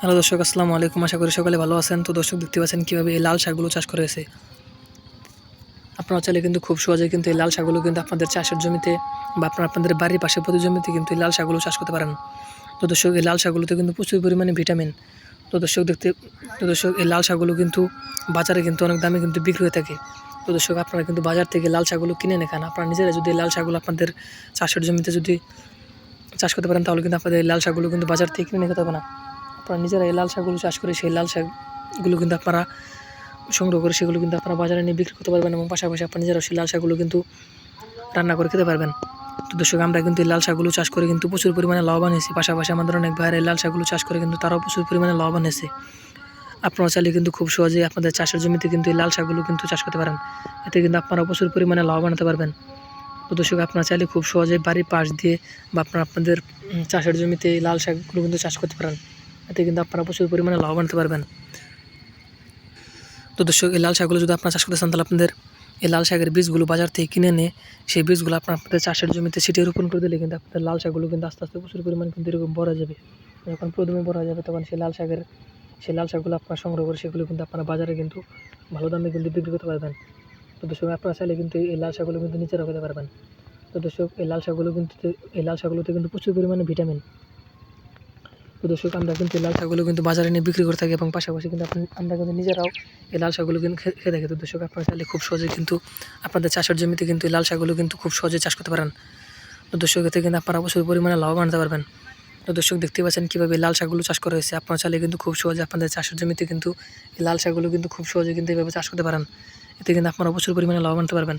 Hello দর্শক, আসসালামু আলাইকুম। আশা করি সকালে ভালো আছেন। তো দর্শক, দেখতে পাচ্ছেন কীভাবে এই লাল শাকগুলো চাষ করা হয়েছে। আপনারা চাইলে কিন্তু খুব সহজেই কিন্তু এই লাল শাকগুলো কিন্তু আপনাদের চাষের জমিতে বা আপনাদের বাড়ির পাশে প্রতি জমিতে কিন্তু এই লাল শাকগুলো চাষ করতে পারেন। তো দর্শক, এই লাল শাকগুলোতে কিন্তু প্রচুর পরিমাণে ভিটামিন। তো দর্শক এই লাল শাকগুলো কিন্তু বাজারে কিন্তু অনেক দামে কিন্তু বিক্রি হয়ে থাকে। তো দর্শক, আপনারা কিন্তু বাজার থেকে লাল শাকগুলো কিনে এনে খান। আপনারা নিজেরা যদি এই লাল শাকগুলো আপনাদের চাষের জমিতে যদি চাষ করতে পারেন, তাহলে কিন্তু আপনাদের এই লাল শাকগুলো কিন্তু বাজার থেকে কিনে খেতে হবে না। আপনারা নিজেরা এই লাল শাকগুলো চাষ করে সেই লাল শাকগুলো কিন্তু আপনারা সংগ্রহ করে সেগুলো কিন্তু আপনারা বাজারে নিয়ে বিক্রি করতে পারবেন এবং পাশাপাশি আপনারা নিজেরাও সেই লাল শাকগুলো কিন্তু রান্না করে খেতে পারবেন। তো দর্শক, আমরা কিন্তু এই লাল শাকগুলো চাষ করে কিন্তু প্রচুর পরিমাণে লাভবান হয়েছি। পাশাপাশি আমাদের অনেক ভাইয়েরা এই লাল শাকগুলো চাষ করে কিন্তু তারাও প্রচুর পরিমাণে লাভবান হয়েছে। আপনারা চাইলে কিন্তু খুব সহজেই আপনাদের চাষের জমিতে কিন্তু এই লাল শাকগুলো কিন্তু চাষ করতে পারেন। এতে কিন্তু আপনারা প্রচুর পরিমাণে লাভবান হতে পারবেন। তো দর্শক, আপনারা চাইলে খুব সহজেই বাড়ির পাশ দিয়ে বা আপনাদের চাষের জমিতে এই লাল শাকগুলো কিন্তু চাষ করতে পারেন। এতে কিন্তু আপনারা প্রচুর পরিমাণে লাভবান হতে পারবেন। তো দর্শক, এই লাল শাকগুলো যদি আপনারা চাষ করতে চান, তাহলে আপনাদের এই লাল শাকের বীজগুলো বাজার থেকে কিনে নিয়ে সেই বীজগুলো আপনাদের চাষের জমিতে ছিটিয়ে রোপণ করে দিলে কিন্তু আপনাদের লাল শাকগুলো কিন্তু আস্তে আস্তে প্রচুর পরিমাণে কিন্তু এরকম বড় হয়ে যাবে। যখন প্রথমে বড় হয়ে যাবে, তখন সেই লাল শাকগুলো আপনারা সংগ্রহ করে সেগুলো কিন্তু আপনারা বাজারে কিন্তু ভালো দামে কিন্তু বিক্রি করতে পারবেন। তো দর্শক, আপনারা চাইলে কিন্তু এই লাল শাকগুলো কিন্তু নিচে রাখতে পারবেন। তো দর্শক, এই লাল শাকগুলোতে কিন্তু প্রচুর পরিমাণে ভিটামিন। তো দর্শক, আমরা কিন্তু এই লাল শাকগুলো কিন্তু বাজারে নিয়ে বিক্রি করে থাকি এবং পাশাপাশি কিন্তু আমরা কিন্তু নিজেরাও এই লাল শাকগুলো কিন্তু খেয়ে থাকি। তো দর্শক, আপনারা চাইলে খুব সহজে কিন্তু আপনাদের চাষের জমিতে কিন্তু এই লাল শাকগুলো কিন্তু খুব সহজে চাষ করতে পারেন। তো দর্শক, এতে কিন্তু আপনারা প্রচুর পরিমাণে লাভবান হতে পারবেন। তো দর্শক, দেখতে পাচ্ছেন কীভাবে লাল শাকগুলো চাষ করা হয়েছে। আপনারা চাইলে কিন্তু খুব সহজে আপনাদের চাষের জমিতে কিন্তু এই লাল শাকগুলো কিন্তু খুব সহজে কিন্তু এভাবে চাষ করতে পারেন। এতে কিন্তু আপনারা প্রচুর পরিমাণে লাভবান হতে পারবেন।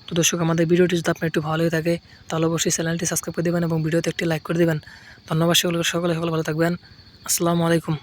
তো দর্শক, আমাদের ভিডিওটি যদি আপনার একটু ভালো লেগে থাকে, তাহলে অবশ্যই চ্যানেলটি সাবস্ক্রাইব করে দেবেন এবং ভিডিওতে একটি লাইক করে দেবেন। ধন্যবাদ সকলে ভালো থাকবেন। আসসালামু আলাইকুম।